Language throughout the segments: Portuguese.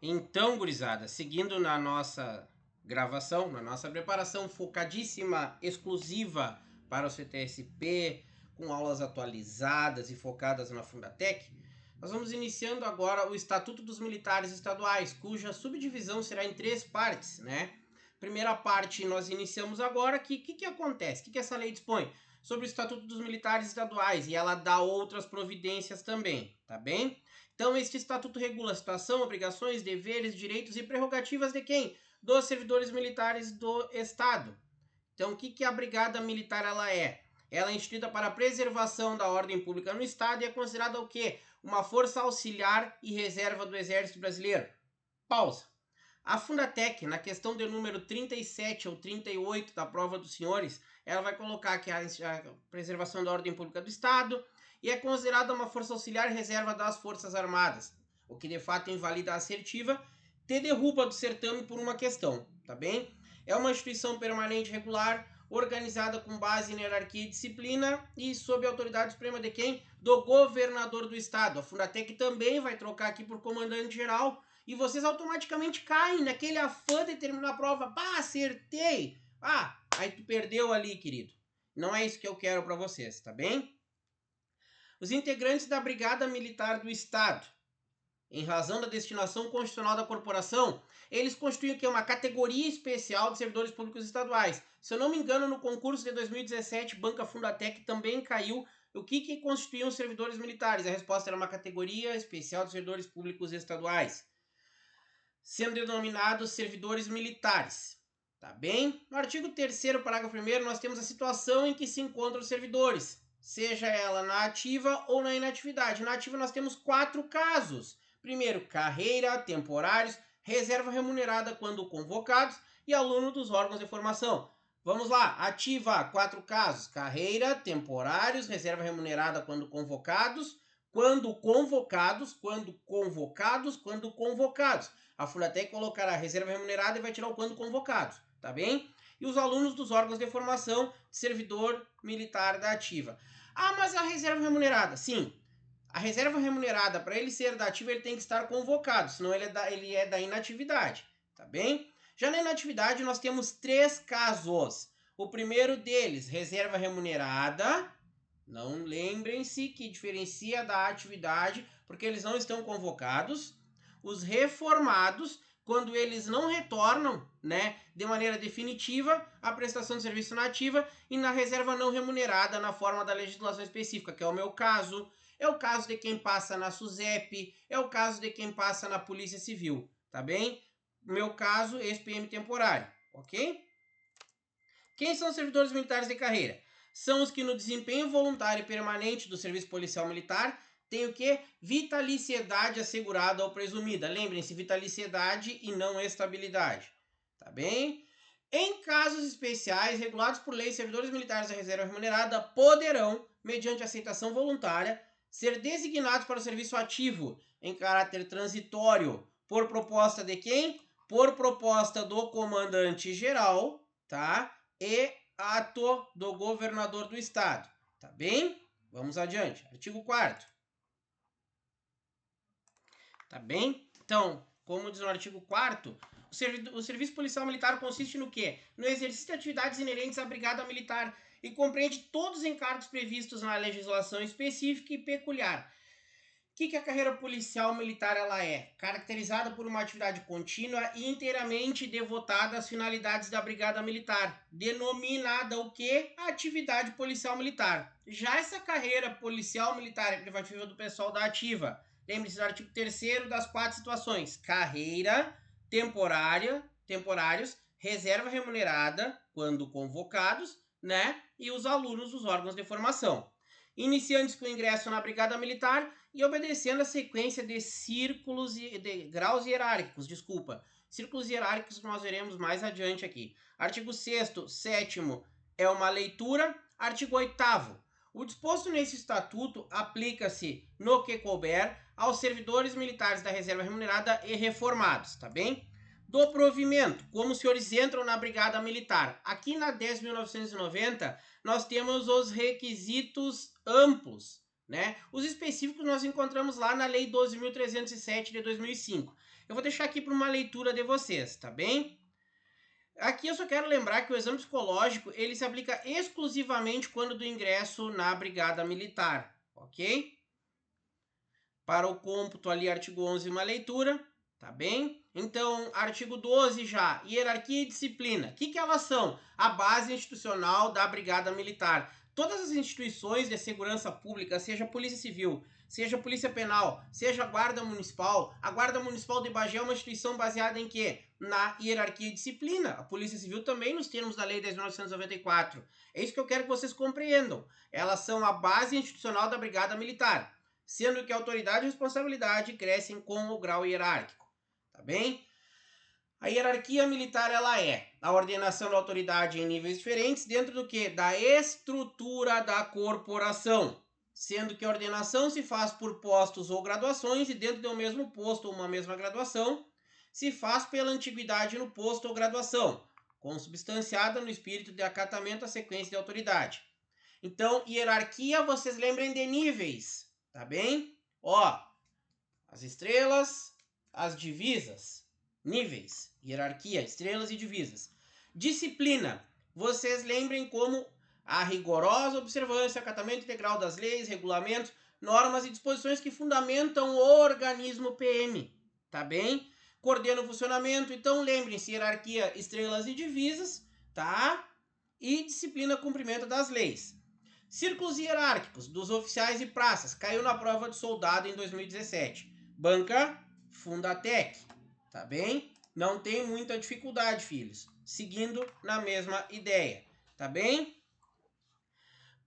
Então, gurizada, seguindo na nossa gravação, na nossa preparação focadíssima, exclusiva para o CTSP, com aulas atualizadas e focadas na Fundatec, nós vamos iniciando agora o Estatuto dos Militares Estaduais, cuja subdivisão será em 3 partes, né? Primeira parte nós iniciamos agora, que acontece? O que essa lei dispõe? Sobre o Estatuto dos Militares Estaduais, e ela dá outras providências também, tá bem? Então, este estatuto regula a situação, obrigações, deveres, direitos e prerrogativas de quem? Dos servidores militares do Estado. Então, o que a Brigada Militar ela é? Ela é instituída para a preservação da ordem pública no Estado e é considerada o quê? Uma força auxiliar e reserva do Exército Brasileiro. Pausa. A Fundatec, na questão de número 37 ou 38 da prova dos senhores, ela vai colocar que a preservação da ordem pública do Estado e é considerada uma força auxiliar reserva das Forças Armadas, o que de fato invalida a assertiva, te derruba do certame por uma questão, tá bem? É uma instituição permanente regular, organizada com base em hierarquia e disciplina e sob a autoridade suprema de quem? Do governador do estado. A Fundatec também vai trocar aqui por comandante-geral e vocês automaticamente caem naquele afã de terminar a prova. Bah, acertei! Ah, aí tu perdeu ali, querido. Não é isso que eu quero para vocês, tá bem? Os integrantes da Brigada Militar do Estado, em razão da destinação constitucional da corporação, eles constituem o que? Uma categoria especial de servidores públicos estaduais. Se eu não me engano, no concurso de 2017, Banca Fundatec também caiu. O que constituíam os servidores militares? A resposta era uma categoria especial de servidores públicos estaduais, sendo denominados servidores militares. Tá bem? No artigo 3º, parágrafo 1º, nós temos a situação em que se encontram os servidores, seja ela na ativa ou na inatividade. Na ativa nós temos 4 casos. Primeiro, carreira, temporários, reserva remunerada quando convocados e aluno dos órgãos de formação. Vamos lá, ativa, 4 casos: carreira, temporários, reserva remunerada quando convocados, quando convocados. A Fundatec colocará reserva remunerada e vai tirar o quando convocados, tá bem? E os alunos dos órgãos de formação de servidor militar da ativa. Ah, mas a reserva remunerada? Sim, a reserva remunerada, para ele ser da ativa, ele tem que estar convocado, senão ele é da inatividade, tá bem? Já na inatividade, nós temos 3 casos. O primeiro deles, reserva remunerada. Não lembrem-se que diferencia da atividade, porque eles não estão convocados. Os reformados, quando eles não retornam, né, de maneira definitiva a prestação de serviço na ativa e na reserva não remunerada na forma da legislação específica, que é o meu caso, é o caso de quem passa na SUSEP, é o caso de quem passa na Polícia Civil, tá bem? Meu caso, ex-PM temporário, ok? Quem são os servidores militares de carreira? São os que no desempenho voluntário e permanente do serviço policial militar tem o que? Vitaliciedade assegurada ou presumida. Lembrem-se, vitaliciedade e não estabilidade. Tá bem? Em casos especiais, regulados por lei, servidores militares da reserva remunerada poderão, mediante aceitação voluntária, ser designados para o serviço ativo em caráter transitório por proposta de quem? Por proposta do comandante-geral, tá? E ato do governador do estado. Tá bem? Vamos adiante. Artigo 4º. Tá bem? Então, como diz no artigo 4º, o serviço policial militar consiste no quê? No exercício de atividades inerentes à brigada militar e compreende todos os encargos previstos na legislação específica e peculiar. O que a carreira policial militar ela é? Caracterizada por uma atividade contínua e inteiramente devotada às finalidades da brigada militar, denominada o quê? A atividade policial militar. Já essa carreira policial militar é privativa do pessoal da ativa. Lembre-se do artigo 3º das 4 situações: carreira, temporários, reserva remunerada, quando convocados, né? E os alunos dos órgãos de formação. Iniciantes com ingresso na brigada militar e obedecendo a sequência de círculos e de graus hierárquicos, círculos hierárquicos que nós veremos mais adiante aqui. Artigo 6º, 7º é uma leitura. Artigo 8º. O disposto nesse estatuto aplica-se no que couber aos servidores militares da reserva remunerada e reformados, tá bem? Do provimento, como os senhores entram na brigada militar. Aqui na 10.990 nós temos os requisitos amplos, né? Os específicos nós encontramos lá na Lei 12.307 de 2005. Eu vou deixar aqui para uma leitura de vocês, tá bem? Aqui eu só quero lembrar que o exame psicológico ele se aplica exclusivamente quando do ingresso na Brigada Militar, ok? Para o cômputo ali, artigo 11, uma leitura, tá bem? Então, artigo 12 já, hierarquia e disciplina. O que elas são? A base institucional da Brigada Militar. Todas as instituições de segurança pública, seja Polícia Civil, seja Polícia Penal, seja Guarda Municipal, a Guarda Municipal de Bagé é uma instituição baseada em quê? Na hierarquia e disciplina. A Polícia Civil também nos termos da Lei 10.994. É isso que eu quero que vocês compreendam. Elas são a base institucional da Brigada Militar, sendo que a autoridade e responsabilidade crescem com o grau hierárquico, tá bem? A hierarquia militar ela é a ordenação da autoridade em níveis diferentes dentro do que? Da estrutura da corporação, sendo que a ordenação se faz por postos ou graduações e dentro de um mesmo posto ou uma mesma graduação se faz pela antiguidade no posto ou graduação, consubstanciada no espírito de acatamento à sequência de autoridade. Então, hierarquia, vocês lembrem de níveis, tá bem? Ó, as estrelas, as divisas, níveis, hierarquia, estrelas e divisas. Disciplina, vocês lembrem como a rigorosa observância, acatamento integral das leis, regulamentos, normas e disposições que fundamentam o organismo PM, tá bem? Coordena o funcionamento, então lembrem-se, hierarquia, estrelas e divisas, tá? E disciplina, cumprimento das leis. Círculos hierárquicos dos oficiais e praças, caiu na prova de soldado em 2017. Banca Fundatec, tá bem? Não tem muita dificuldade, filhos. Seguindo na mesma ideia, tá bem?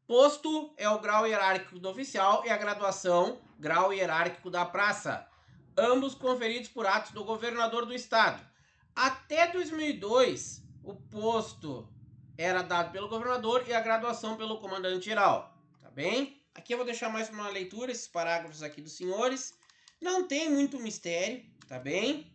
Posto é o grau hierárquico do oficial e a graduação, grau hierárquico da praça. Ambos conferidos por atos do governador do estado. Até 2002, o posto era dado pelo governador e a graduação pelo comandante-geral, tá bem? Aqui eu vou deixar mais uma leitura, esses parágrafos aqui dos senhores. Não tem muito mistério, tá bem?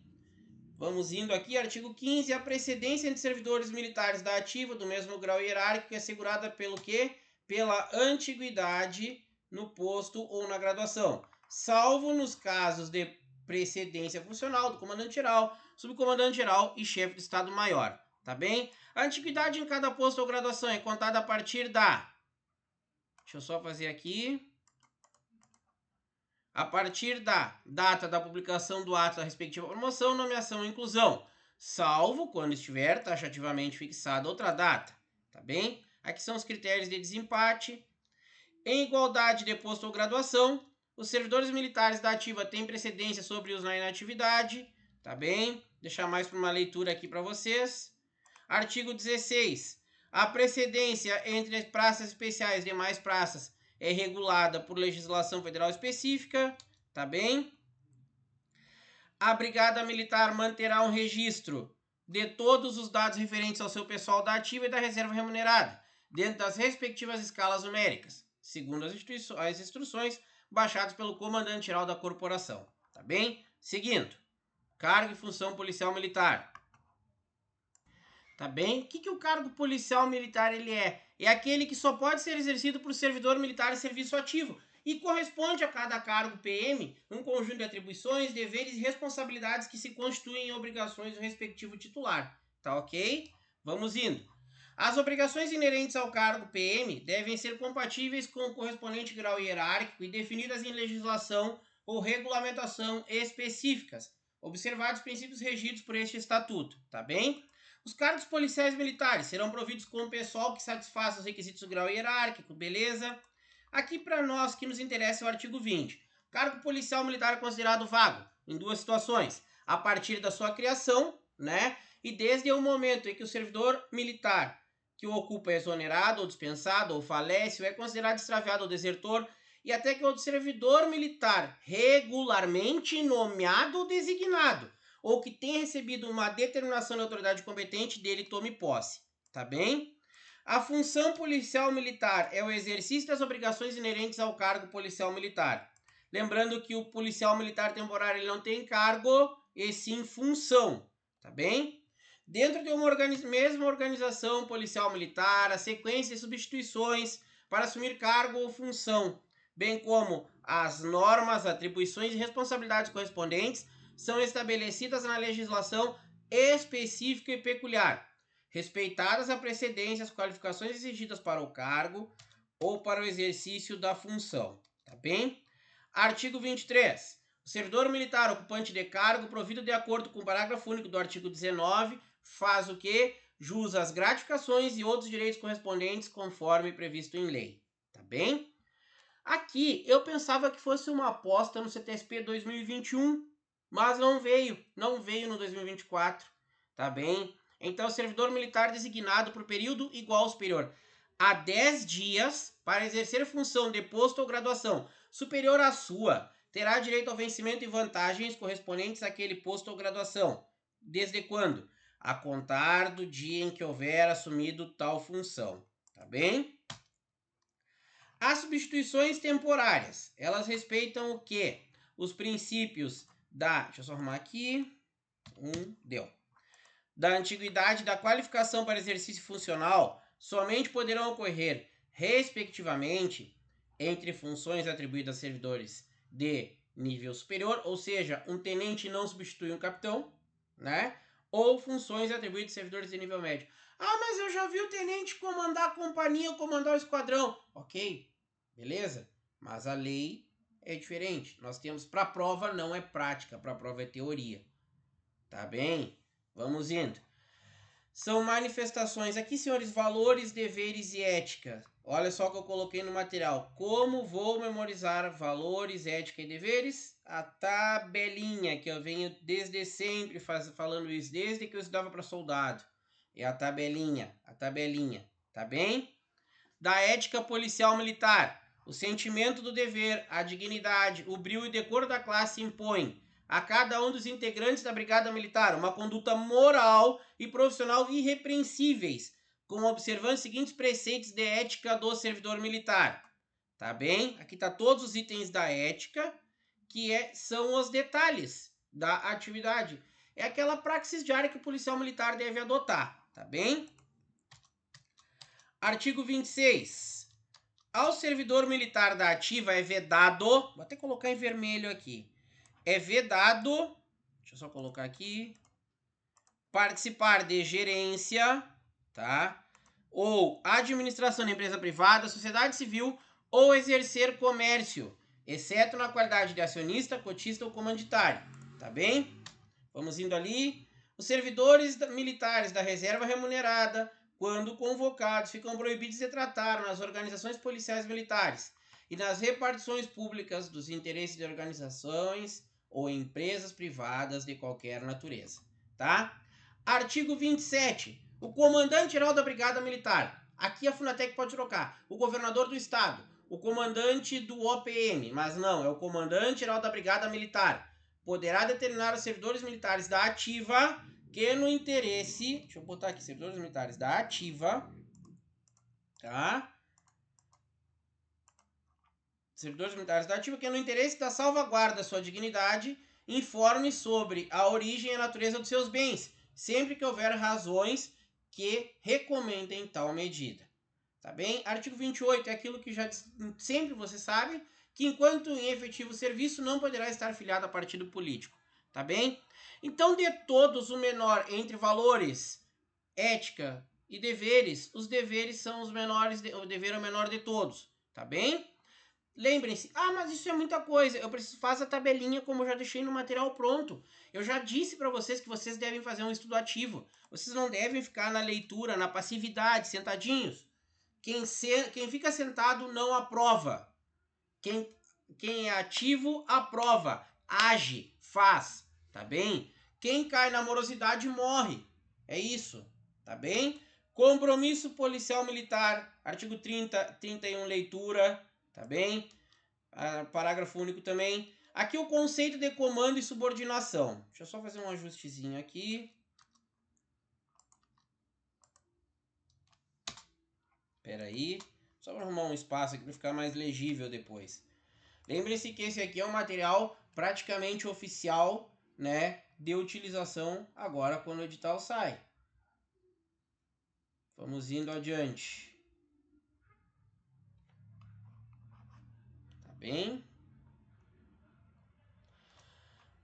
Vamos indo aqui, artigo 15, a precedência entre servidores militares da ativa do mesmo grau hierárquico é assegurada pelo quê? Pela antiguidade no posto ou na graduação, salvo nos casos de precedência funcional do comandante-geral, subcomandante-geral e chefe de Estado-Maior, tá bem? A antiguidade em cada posto ou graduação é contada a partir da... Deixa eu só fazer aqui. A partir da data da publicação do ato da respectiva promoção, nomeação ou inclusão, salvo quando estiver taxativamente fixada outra data, tá bem? Aqui são os critérios de desempate. Em igualdade de posto ou graduação, os servidores militares da ativa têm precedência sobre os na inatividade, tá bem? Deixar mais para uma leitura aqui para vocês. Artigo 16. A precedência entre as praças especiais e demais praças é regulada por legislação federal específica, tá bem? A Brigada Militar manterá um registro de todos os dados referentes ao seu pessoal da ativa e da reserva remunerada, dentro das respectivas escalas numéricas, segundo as instruções baixadas pelo comandante-geral da corporação, tá bem? Seguindo, cargo e função policial militar. Tá bem? O que o cargo policial militar ele é? É aquele que só pode ser exercido por servidor militar em serviço ativo e corresponde a cada cargo PM um conjunto de atribuições, deveres e responsabilidades que se constituem em obrigações do respectivo titular. Tá ok? Vamos indo. As obrigações inerentes ao cargo PM devem ser compatíveis com o correspondente grau hierárquico e definidas em legislação ou regulamentação específicas, observados os princípios regidos por este estatuto. Tá bem? Os cargos policiais militares serão providos com pessoal que satisfaça os requisitos do grau hierárquico, beleza? Aqui para nós que nos interessa é o artigo 20. O cargo policial militar é considerado vago em duas situações. A partir da sua criação, né? E desde o momento em que o servidor militar que o ocupa é exonerado ou dispensado ou falece ou é considerado extraviado ou desertor e até que o servidor militar regularmente nomeado ou designado ou que tenha recebido uma determinação da autoridade competente dele tome posse, tá bem? A função policial militar é o exercício das obrigações inerentes ao cargo policial militar. Lembrando que o policial militar temporário ele não tem cargo, e sim função, tá bem? Dentro de uma mesma organização policial militar, a sequência de substituições para assumir cargo ou função bem como as normas, atribuições e responsabilidades correspondentes, são estabelecidas na legislação específica e peculiar, respeitadas a precedência, as qualificações exigidas para o cargo ou para o exercício da função. Tá bem? Artigo 23. O servidor militar ocupante de cargo, provido de acordo com o parágrafo único do artigo 19, faz o quê? Jus às gratificações e outros direitos correspondentes conforme previsto em lei. Tá bem? Aqui eu pensava que fosse uma aposta no CTSP 2021, mas não veio no 2024, tá bem? Então, servidor militar designado por período igual ou superior a 10 dias para exercer função de posto ou graduação superior à sua, terá direito ao vencimento e vantagens correspondentes àquele posto ou graduação. Desde quando? A contar do dia em que houver assumido tal função, tá bem? As substituições temporárias, elas respeitam o quê? Os princípios da... Deixa eu só arrumar aqui. Deu. Da antiguidade, da qualificação para exercício funcional, somente poderão ocorrer, respectivamente, entre funções atribuídas a servidores de nível superior, ou seja, um tenente não substitui um capitão, né? Ou funções atribuídas a servidores de nível médio. Ah, mas eu já vi o tenente comandar a companhia ou comandar o esquadrão. Ok, beleza? Mas a lei é diferente. Nós temos para prova não é prática, para prova é teoria. Tá bem? Vamos indo. São manifestações aqui, senhores, valores, deveres e ética. Olha só o que eu coloquei no material. Como vou memorizar valores, ética e deveres? A tabelinha, que eu venho desde sempre falando isso, desde que eu estudava para soldado. É a tabelinha, tá bem? Da ética policial militar. O sentimento do dever, a dignidade, o brio e decoro da classe impõem a cada um dos integrantes da Brigada Militar uma conduta moral e profissional irrepreensíveis, com observando os seguintes preceitos de ética do servidor militar. Tá bem? Aqui tá todos os itens da ética, que são os detalhes da atividade. É aquela praxis diária que o policial militar deve adotar, tá bem? Artigo 26. Ao servidor militar da ativa é vedado, vou até colocar em vermelho aqui, é vedado, deixa eu só colocar aqui, participar de gerência, tá? Ou administração de empresa privada, sociedade civil ou exercer comércio, exceto na qualidade de acionista, cotista ou comanditário, tá bem? Vamos indo ali. Os servidores militares da reserva remunerada, quando convocados, ficam proibidos de tratar nas organizações policiais militares e nas repartições públicas dos interesses de organizações ou empresas privadas de qualquer natureza, tá? Artigo 27. O comandante-geral da Brigada Militar. Aqui a Funatec pode trocar. O governador do estado, o comandante do OPM, mas não, é o comandante-geral da Brigada Militar. Poderá determinar os servidores militares da ativa que no interesse... Deixa eu botar aqui, servidores militares da ativa, tá? Servidores militares da ativa que no interesse da salvaguarda da sua dignidade informe sobre a origem e a natureza dos seus bens, sempre que houver razões que recomendem tal medida. Tá bem? Artigo 28 é aquilo que já sempre você sabe, que enquanto em efetivo serviço não poderá estar filiado a partido político. Tá bem? Então, de todos, o menor entre valores, ética e deveres, os deveres são os menores, o dever é o menor de todos. Tá bem? Lembrem-se, mas isso é muita coisa, eu preciso fazer a tabelinha como eu já deixei no material pronto. Eu já disse para vocês que vocês devem fazer um estudo ativo. Vocês não devem ficar na leitura, na passividade, sentadinhos. Quem fica sentado não aprova. Quem é ativo, aprova. Age, faz, tá bem? Quem cai na morosidade morre. É isso, tá bem? Compromisso policial militar, artigo 30, 31, leitura, tá bem? Parágrafo único também. Aqui o conceito de comando e subordinação. Deixa eu só fazer um ajustezinho aqui. Espera aí. Só para arrumar um espaço aqui para ficar mais legível depois. Lembre-se que esse aqui é um material praticamente oficial, né, de utilização agora quando o edital sai. Vamos indo adiante. Tá bem?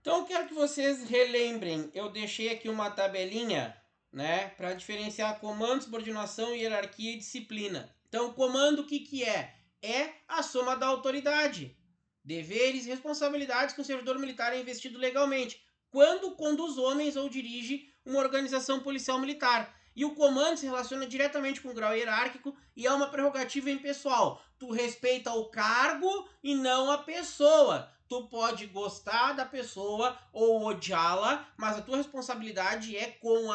Então eu quero que vocês relembrem, eu deixei aqui uma tabelinha, né, para diferenciar comando, subordinação, hierarquia e disciplina. Então comando o que é? É a soma da autoridade, deveres e responsabilidades que o servidor militar é investido legalmente, quando conduz homens ou dirige uma organização policial militar. E o comando se relaciona diretamente com o grau hierárquico e é uma prerrogativa impessoal. Tu respeita o cargo e não a pessoa. Tu pode gostar da pessoa ou odiá-la, mas a tua responsabilidade é com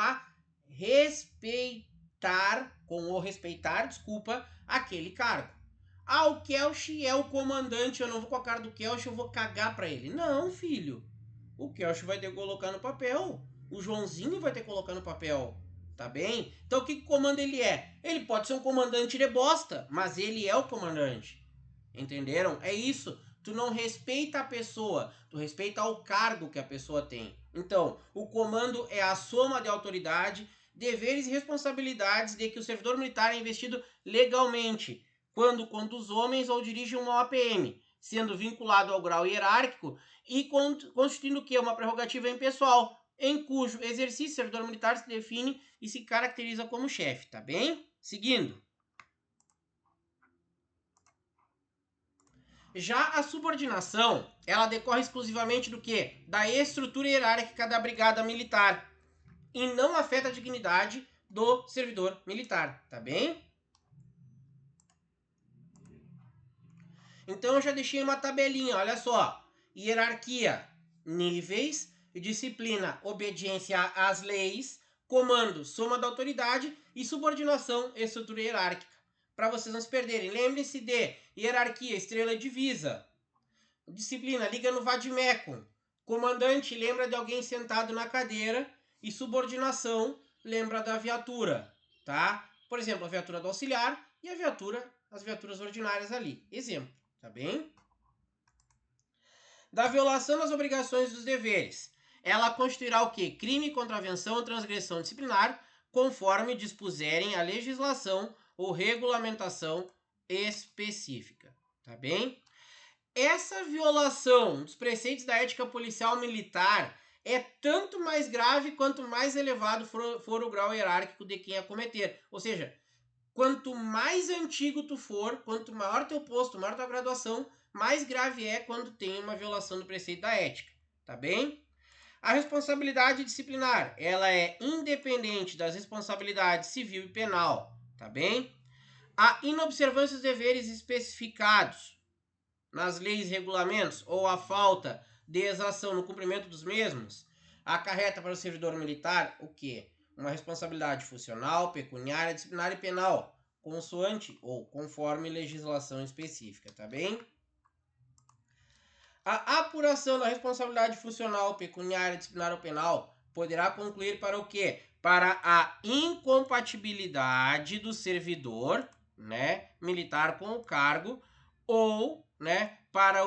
respeitar, aquele cargo. Ah, o Kelch é o comandante, eu não vou com a cara do Kelch, eu vou cagar pra ele. Não, filho. O Kelch vai ter que colocar no papel. O Joãozinho vai ter que colocar no papel. Tá bem? Então o que o comando ele é? Ele pode ser um comandante de bosta, mas ele é o comandante. Entenderam? É isso. Tu não respeita a pessoa, tu respeita o cargo que a pessoa tem. Então, o comando é a soma de autoridade, deveres e responsabilidades de que o servidor militar é investido legalmente, quando conduz homens ou dirige uma OPM, sendo vinculado ao grau hierárquico e constituindo o que? Uma prerrogativa impessoal, em cujo exercício o servidor militar se define e se caracteriza como chefe, tá bem? Seguindo. Já a subordinação, ela decorre exclusivamente do quê? Da estrutura hierárquica da brigada militar e não afeta a dignidade do servidor militar, tá bem? Então eu já deixei uma tabelinha, olha só. Hierarquia, níveis, disciplina, obediência às leis, comando, soma da autoridade e subordinação, estrutura hierárquica. Para vocês não se perderem, lembre-se de hierarquia, estrela divisa. Disciplina, liga no vadimeco. Comandante, lembra de alguém sentado na cadeira. E subordinação, lembra da viatura, tá? Por exemplo, a viatura do auxiliar e as viaturas ordinárias ali. Exemplo, tá bem? Da violação das obrigações e dos deveres. Ela constituirá o quê? Crime, contravenção ou transgressão disciplinar, conforme dispuserem a legislação ou regulamentação específica, tá bem? Essa violação dos preceitos da ética policial militar é tanto mais grave quanto mais elevado for o grau hierárquico de quem a cometer. Ou seja, quanto mais antigo tu for, quanto maior teu posto, maior tua graduação, mais grave é quando tem uma violação do preceito da ética, tá bem? A responsabilidade disciplinar, ela é independente das responsabilidades civil e penal, tá bem? A inobservância dos deveres especificados nas leis e regulamentos ou a falta de exação no cumprimento dos mesmos, acarreta para o servidor militar o quê? Uma responsabilidade funcional, pecuniária, disciplinar e penal, consoante ou conforme legislação específica, tá bem? A apuração da responsabilidade funcional, pecuniária, disciplinar ou penal poderá concluir para o quê? Para a incompatibilidade do servidor, né, militar com o cargo ou, né, para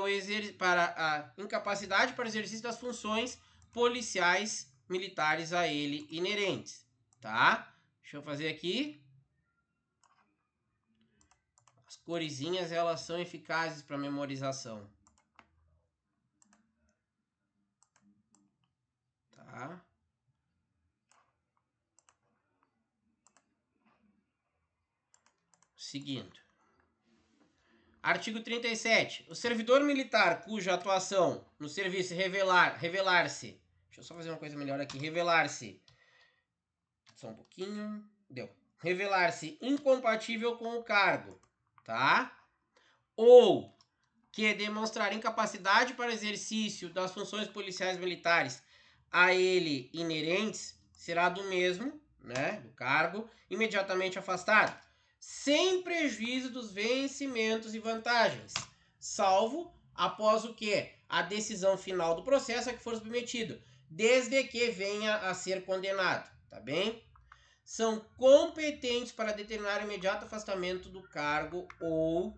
a incapacidade para o exercício das funções policiais militares a ele inerentes, tá? Deixa eu fazer aqui. As coresinhas, elas são eficazes para memorização. Tá? Seguindo. Artigo 37. O servidor militar cuja atuação no serviço revelar-se. Deixa eu só fazer uma coisa melhor aqui. Revelar-se. Só um pouquinho. Deu. Revelar-se incompatível com o cargo, tá? Ou que demonstrar incapacidade para exercício das funções policiais militares a ele inerentes, será do mesmo, né, do cargo, imediatamente afastado, sem prejuízo dos vencimentos e vantagens, salvo após o que? A decisão final do processo a que for submetido, desde que venha a ser condenado, tá bem? São competentes para determinar o imediato afastamento do cargo ou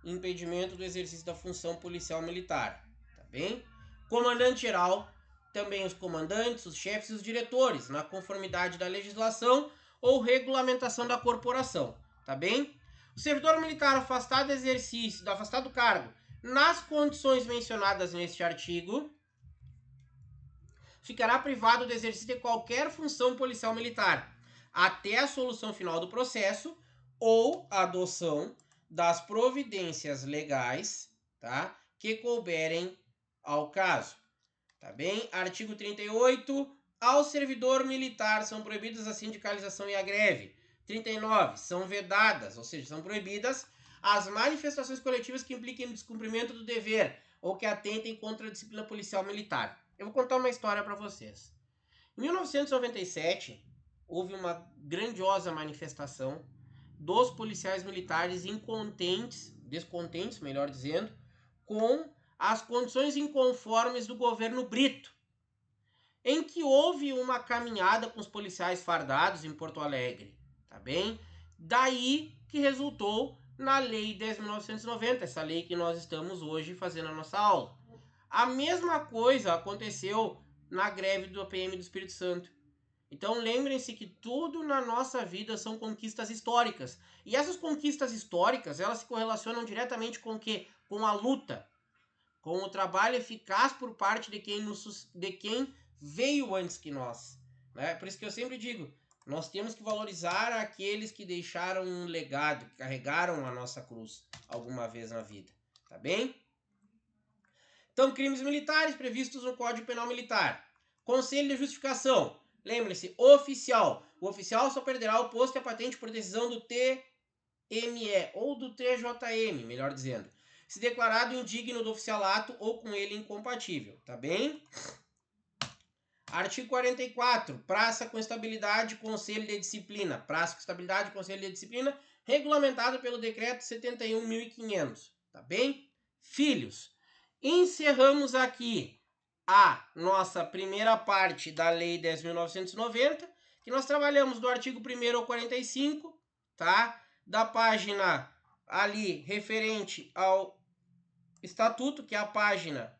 impedimento do exercício da função policial militar, tá bem? Comandante-geral, também os comandantes, os chefes e os diretores, na conformidade da legislação ou regulamentação da corporação, tá bem? O servidor militar afastado do exercício, afastado do cargo, nas condições mencionadas neste artigo, ficará privado do exercício de qualquer função policial militar, até a solução final do processo ou a adoção das providências legais, tá, que couberem ao caso. Tá bem? Artigo 38. Ao servidor militar são proibidas a sindicalização e a greve. 39. São vedadas, ou seja, são proibidas as manifestações coletivas que impliquem no descumprimento do dever ou que atentem contra a disciplina policial militar. Eu vou contar uma história para vocês. Em 1997, houve uma grandiosa manifestação dos policiais militares descontentes, melhor dizendo, com as condições inconformes do governo Brito, em que houve uma caminhada com os policiais fardados em Porto Alegre, tá bem? Daí que resultou na Lei 10.990, essa lei que nós estamos hoje fazendo a nossa aula. A mesma coisa aconteceu na greve do PM do Espírito Santo. Então lembrem-se que tudo na nossa vida são conquistas históricas. E essas conquistas históricas, elas se correlacionam diretamente com o quê? Com a luta, com o trabalho eficaz por parte de quem veio antes que nós. Né? Por isso que eu sempre digo, nós temos que valorizar aqueles que deixaram um legado, que carregaram a nossa cruz alguma vez na vida. Tá bem? Então, crimes militares previstos no Código Penal Militar. Conselho de justificação. Lembre-se, oficial. O oficial só perderá o posto e a patente por decisão do TME ou do TJM, melhor dizendo, se declarado indigno do oficialato ou com ele incompatível, tá bem? Artigo 44. Praça com estabilidade, conselho de disciplina. Praça com estabilidade, conselho de disciplina, regulamentado pelo decreto 71.500, tá bem? Filhos. Encerramos aqui a nossa primeira parte da Lei 10.990, que nós trabalhamos do artigo 1º ao 45, tá? Da página ali referente ao Estatuto, que é a página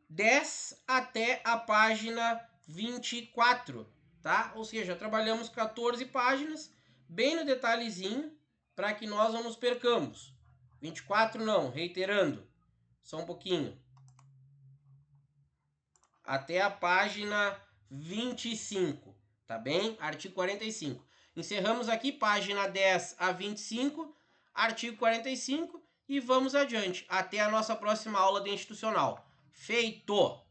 10 até a página 24, tá? Ou seja, trabalhamos 14 páginas, bem no detalhezinho, para que nós não nos percamos. 24 não, reiterando, só um pouquinho. Até a página 25, tá bem? Artigo 45. Encerramos aqui, página 10 a 25, artigo 45, e vamos adiante, até a nossa próxima aula de institucional. Feito!